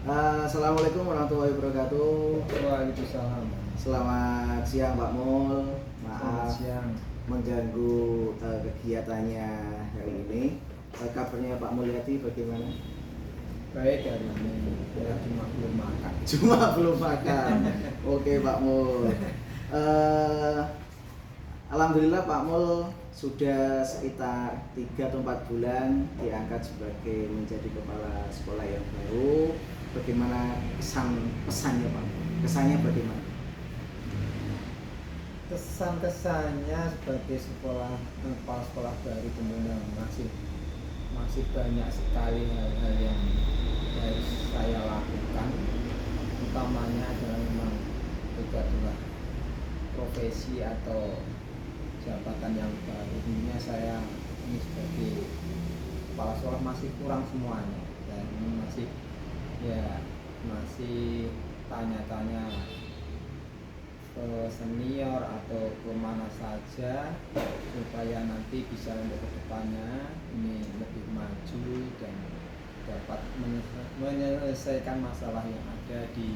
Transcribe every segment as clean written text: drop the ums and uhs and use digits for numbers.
Assalamualaikum warahmatullahi wabarakatuh. Waalaikumsalam. Selamat siang Pak Mul. Selamat Maaf siang. mengganggu kegiatannya hari ini. Kabarnya Pak Mulyadi bagaimana? Baik hari ini. Ya cuma belum makan. Cuma belum makan. Oke Pak Mul. Alhamdulillah Pak Mul sudah sekitar 3 atau 4 bulan diangkat sebagai menjadi kepala sekolah yang baru. Bagaimana pesannya Pak? Kesannya bagaimana? Kesan-kesannya sebagai kepala sekolah baru tentunya masih banyak sekali hal-hal yang harus saya lakukan. Utamanya adalah memang itu adalah profesi atau jabatan yang baru. Tentunya saya ini sebagai kepala sekolah masih kurang semuanya, dan ini masih tanya-tanya ke senior atau ke mana saja supaya nanti bisa untuk kedepannya ini lebih maju dan dapat menyelesaikan masalah yang ada di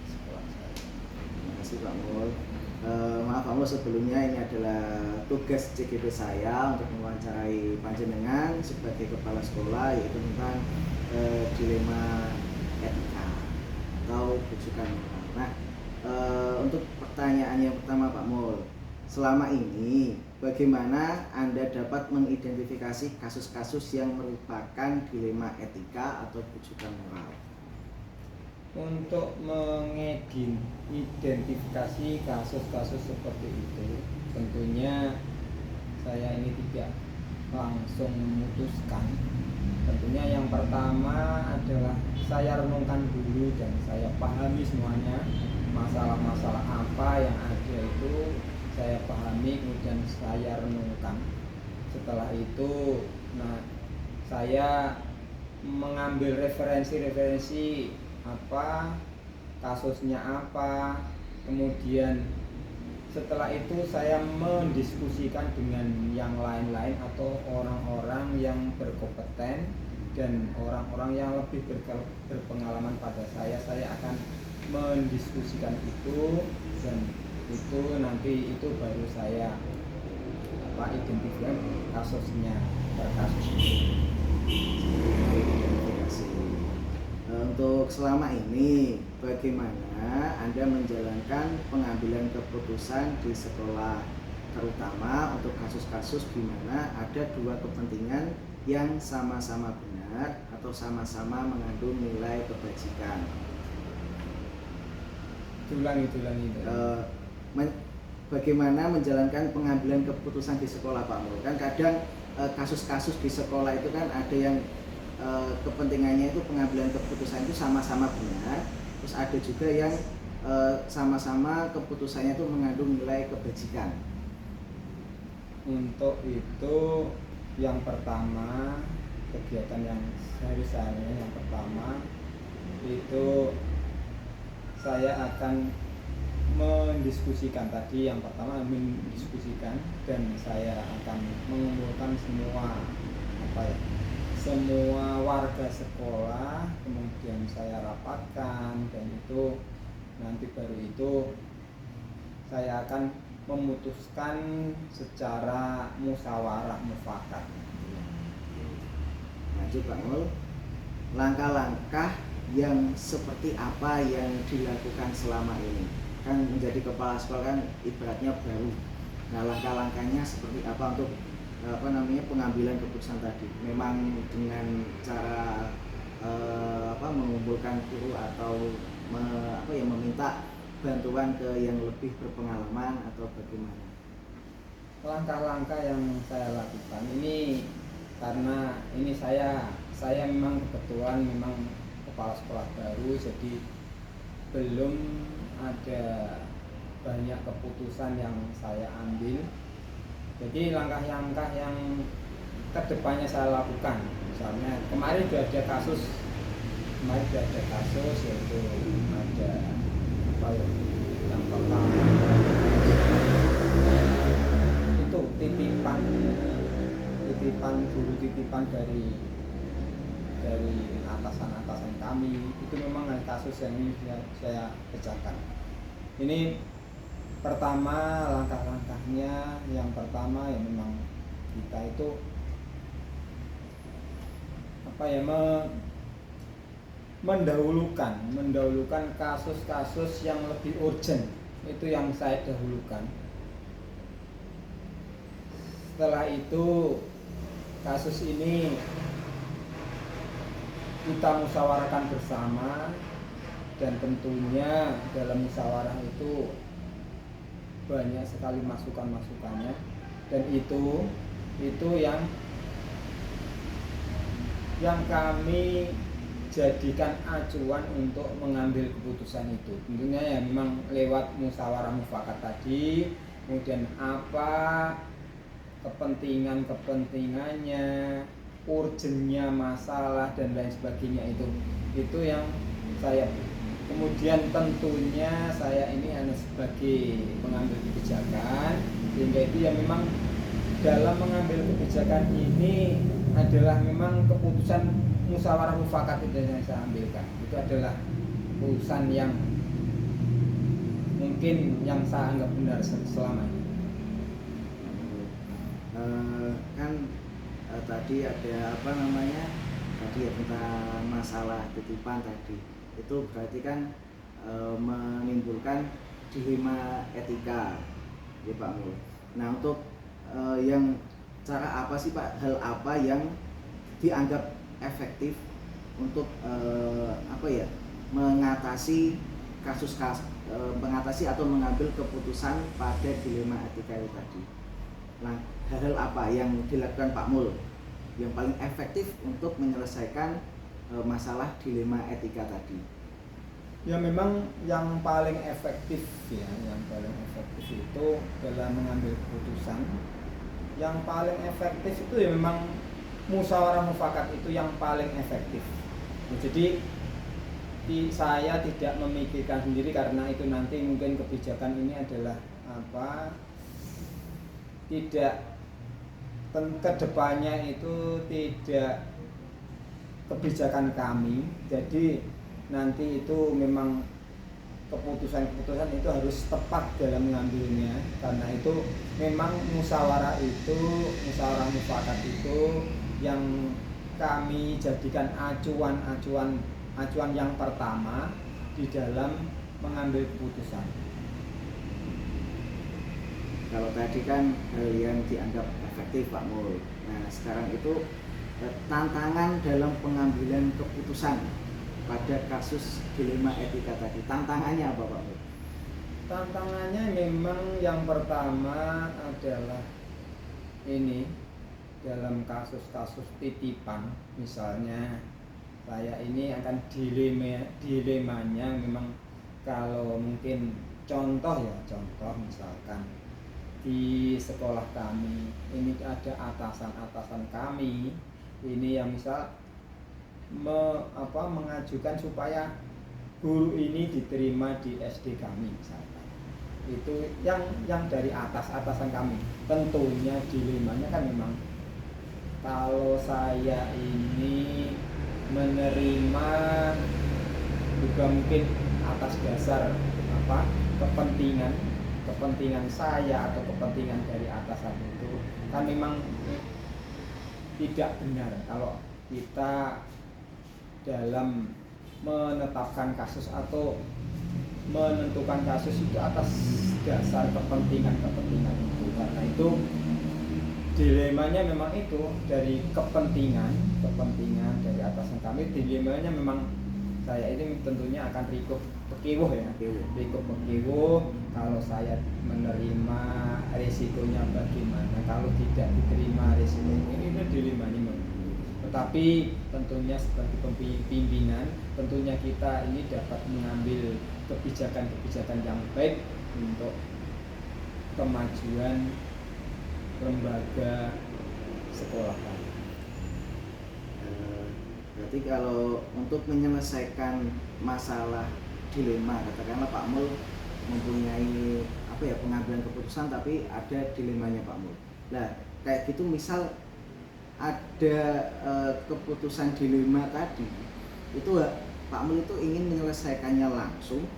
sekolah saya. Terima kasih Pak Mul. Maaf Pak Mul, sebelumnya ini adalah tugas CGP saya untuk mewawancarai panjenengan sebagai kepala sekolah, yaitu tentang dilema etika atau bujukan moral. Nah, untuk pertanyaan yang pertama Pak Mul, selama ini bagaimana Anda dapat mengidentifikasi kasus-kasus yang merupakan dilema etika atau bujukan moral? Untuk mengidentifikasi kasus-kasus seperti itu, tentunya saya ini tidak langsung memutuskan. Tentunya yang pertama adalah saya renungkan dulu dan saya pahami semuanya, masalah-masalah apa yang ada itu saya pahami, kemudian saya renungkan. Setelah itu, saya mengambil referensi apa, kasusnya apa, kemudian setelah itu saya mendiskusikan dengan yang lain-lain atau orang-orang yang berkompeten dan orang-orang yang lebih berpengalaman pada saya akan mendiskusikan itu, dan itu nanti itu baru saya identifikasi kasusnya per kasus itu. Untuk selama ini bagaimana Anda menjalankan pengambilan keputusan di sekolah, terutama untuk kasus-kasus di mana ada dua kepentingan yang sama-sama benar atau sama-sama mengandung nilai kebajikan? Ulangi. Bagaimana menjalankan pengambilan keputusan di sekolah Pak Mul? Kan kadang kasus-kasus di sekolah itu kan ada yang kepentingannya itu pengambilan keputusan itu sama-sama benar, terus ada juga yang sama-sama keputusannya itu mengandung nilai kebajikan. Untuk itu yang pertama, kegiatan yang sehari-harinya yang pertama itu saya akan mendiskusikan tadi, yang pertama mendiskusikan, dan saya akan mengumpulkan semua warga sekolah, kemudian saya rapatkan, dan itu nanti baru itu saya akan memutuskan secara musyawarah mufakat. Lanjut Pak Mul, langkah-langkah yang seperti apa yang dilakukan selama ini? Kan menjadi kepala sekolah kan ibaratnya baru. Nah, langkah-langkahnya seperti apa untuk pengambilan keputusan tadi? Memang dengan cara mengumpulkan guru atau meminta bantuan ke yang lebih berpengalaman atau bagaimana? Langkah-langkah yang saya lakukan ini karena ini saya memang kebetulan memang kepala sekolah baru, jadi belum ada banyak keputusan yang saya ambil. Jadi langkah-langkah yang kedepannya saya lakukan, misalnya kemarin sudah ada kasus yaitu ada yang pertama itu titipan dari atasan kami, itu memang kasus yang ini saya pecahkan. Ini pertama, langkah-langkahnya yang pertama ya memang kita itu mendahulukan kasus-kasus yang lebih urgent, itu yang saya dahulukan. Setelah itu kasus ini kita musyawarahkan bersama, dan tentunya dalam musyawarah itu banyak sekali masukan-masukannya, dan itu yang kami jadikan acuan untuk mengambil keputusan itu. Tentunya ya memang lewat musyawarah mufakat tadi, kemudian apa kepentingannya, urgennya masalah dan lain sebagainya, itu yang saya. Kemudian tentunya saya ini hanya sebagai pengambil kebijakan, sehingga itu ya memang dalam mengambil kebijakan ini adalah memang keputusan musyawarah mufakat itu yang saya ambilkan. Itu adalah keputusan yang mungkin yang saya anggap benar selama ini. Tadi ada tadi ya tentang masalah titipan tadi, itu berarti kan menimbulkan dilema etika ya Pak Mul. Nah untuk yang cara apa sih Pak, hal apa yang dianggap efektif untuk mengatasi mengatasi atau mengambil keputusan pada dilema etika itu tadi. Nah, hal-hal apa yang dilakukan Pak Mul yang paling efektif untuk menyelesaikan masalah dilema etika tadi? Ya memang yang paling efektif itu dalam mengambil keputusan, yang paling efektif itu ya memang musyawarah mufakat, itu yang paling efektif. Jadi saya tidak memikirkan sendiri, karena itu nanti mungkin kebijakan ini adalah kedepannya itu tidak kebijakan kami. Jadi nanti itu memang keputusan itu harus tepat dalam mengambilnya, karena itu memang musyawarah mufakat itu yang kami jadikan acuan yang pertama di dalam mengambil keputusan. Kalau tadi kan hal yang dianggap efektif Pak Mul. Nah sekarang itu tantangan dalam pengambilan keputusan pada kasus dilema etika tadi, tantangannya apa Pak Mul? Tantangannya memang yang pertama adalah ini, dalam kasus-kasus titipan misalnya, saya ini akan dilemanya memang kalau mungkin contoh misalkan di sekolah kami ini ada atasan kami ini yang misal mengajukan supaya guru ini diterima di SD kami misalkan. Itu yang dari atasan kami. Tentunya dilemanya kan memang kalau saya ini menerima juga mungkin atas dasar kepentingan saya atau kepentingan dari atasan itu, kan memang tidak benar kalau kita dalam menetapkan kasus atau menentukan kasus itu atas dasar kepentingan itu. Karena itu dilemanya memang itu dari kepentingan dari atasan kami. Dilemanya memang saya ini tentunya akan rikuh pekiwuh kalau saya menerima risikonya bagaimana, kalau tidak diterima risikonya, ini dilemanya. Tetapi tentunya sebagai pimpinan, tentunya kita ini dapat mengambil kebijakan yang baik untuk kemajuan lembaga sekolah kami. Berarti kalau untuk menyelesaikan masalah dilema, katakanlah Pak Mul mempunyai pengambilan keputusan tapi ada dilemanya Pak Mul. Nah kayak gitu misal ada keputusan dilema tadi, itu Pak Mul itu ingin menyelesaikannya langsung,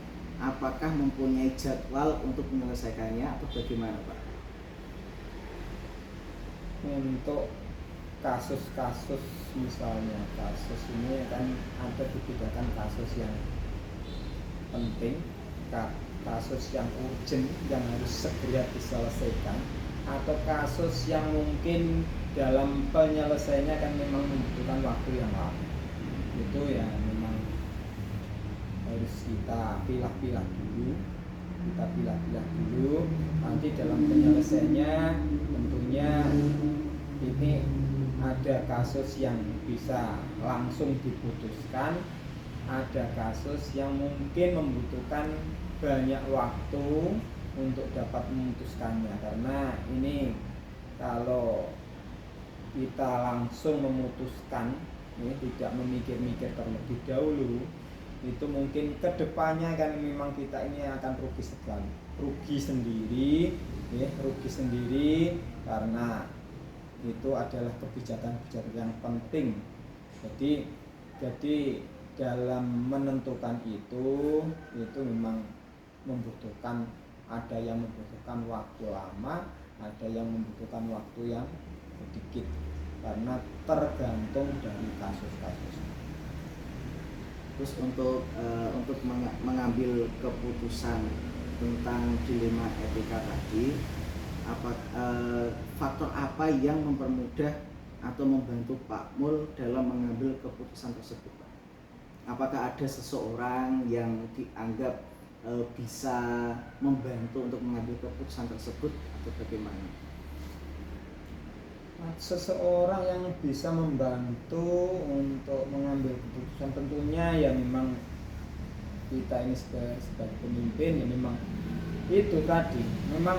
apakah mempunyai jadwal untuk menyelesaikannya atau bagaimana Pak? Untuk kasus-kasus, misalnya kasus ini kan ada dibedakan kasus yang penting, kasus yang urgent yang harus segera diselesaikan, atau kasus yang mungkin dalam penyelesaiannya kan memang membutuhkan waktu yang lama. Itu ya memang harus kita pilah-pilah dulu, nanti dalam penyelesaiannya tentunya ini ada kasus yang bisa langsung diputuskan, ada kasus yang mungkin membutuhkan banyak waktu untuk dapat memutuskannya, karena ini kalau kita langsung memutuskan tidak memikir-mikir terlebih dahulu, itu mungkin kedepannya kan memang kita ini akan rugi sendiri karena itu adalah kebijakan-kebijakan yang penting. Jadi dalam menentukan itu memang membutuhkan, ada yang membutuhkan waktu lama, ada yang membutuhkan waktu yang sedikit, karena tergantung dari kasus-kasus. Terus untuk mengambil keputusan tentang dilema etika tadi, faktor apa yang mempermudah atau membantu Pak Mul dalam mengambil keputusan tersebut, Pak? Apakah ada seseorang yang dianggap bisa membantu untuk mengambil keputusan tersebut atau bagaimana? Seseorang yang bisa membantu untuk mengambil keputusan tentunya ya memang kita ini sebagai pemimpin ya memang itu tadi, memang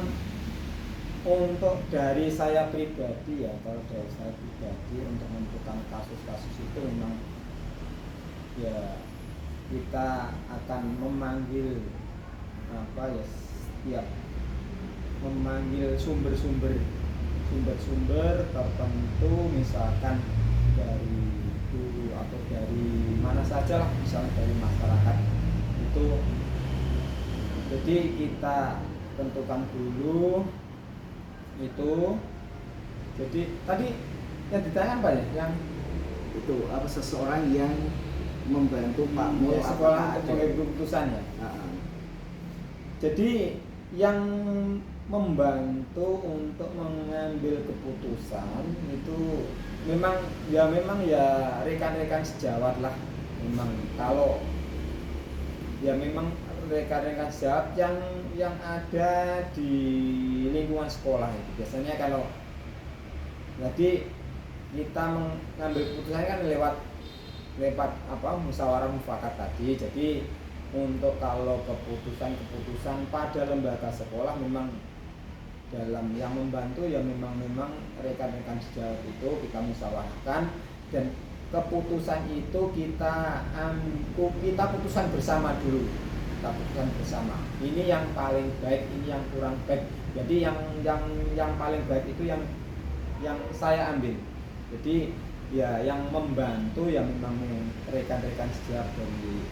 untuk dari saya pribadi ya, kalau dari saya pribadi untuk menentukan kasus-kasus itu memang ya kita akan memanggil memanggil sumber-sumber tertentu, misalkan dari guru atau dari mana saja lah, misalnya dari masyarakat itu. Jadi kita tentukan dulu itu. Jadi tadi yang ditanyakan Pak ya, yang itu apa, seseorang yang membantu Pak Mul sekolah untuk mengambil keputusan ya. Jadi yang membantu untuk mengambil keputusan itu memang ya rekan-rekan sejawat lah. Memang kalau ya memang rekan-rekan sejawat yang ada di lingkungan sekolah itu. Biasanya kalau jadi kita mengambil keputusan kan lewat musyawarah mufakat tadi. Jadi untuk kalau keputusan pada lembaga sekolah memang dalam yang membantu ya memang rekan-rekan sejawat itu kita musyawarahkan, dan keputusan itu kita putuskan bersama dulu. Kita putuskan bersama. Ini yang paling baik, ini yang kurang baik. Jadi yang paling baik itu yang saya ambil. Jadi ya yang membantu ya memang rekan-rekan sejawat dari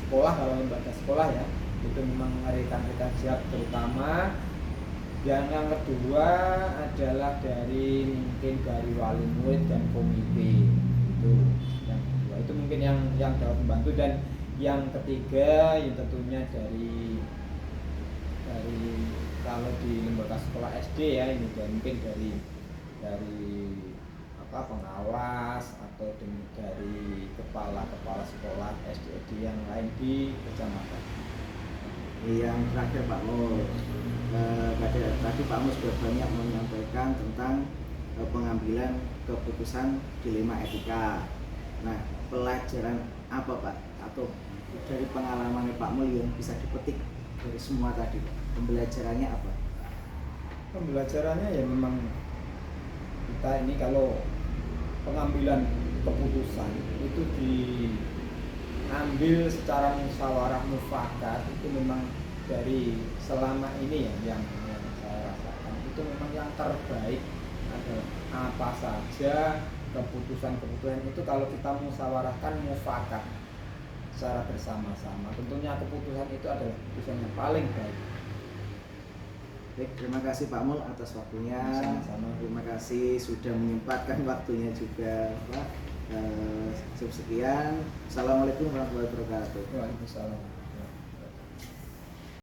sekolah, kalau lembaga sekolah ya itu memang rekan-rekan sejawat terutama. Yang kedua adalah mungkin dari wali murid dan komite. Itu yang kedua, itu mungkin yang dapat membantu. Dan yang ketiga ya tentunya dari kalau di lembaga sekolah SD ya ini mungkin dari pengawas atau dari kepala sekolah SD yang lain di kecamatan. Yang terakhir Pak Mul, tadi Pak Mul sudah banyak menyampaikan tentang pengambilan keputusan dilema etika. Nah, pelajaran apa Pak, atau dari pengalaman Pak Mul yang bisa dipetik dari semua tadi, pembelajarannya apa? Pembelajarannya ya memang kita ini kalau pengambilan keputusan itu diambil secara musyawarah mufakat, itu memang dari selama ini yang saya rasakan itu memang yang terbaik adalah apa saja keputusan itu kalau kita musyawarahkan mufakat secara bersama-sama. Tentunya keputusan itu adalah keputusan yang paling baik. Baik, terima kasih Pak Mul atas waktunya. Sama-sama. Terima kasih sudah menyempatkan waktunya juga, Pak. Cukup sekian. Assalamualaikum warahmatullahi wabarakatuh. Waalaikumsalam.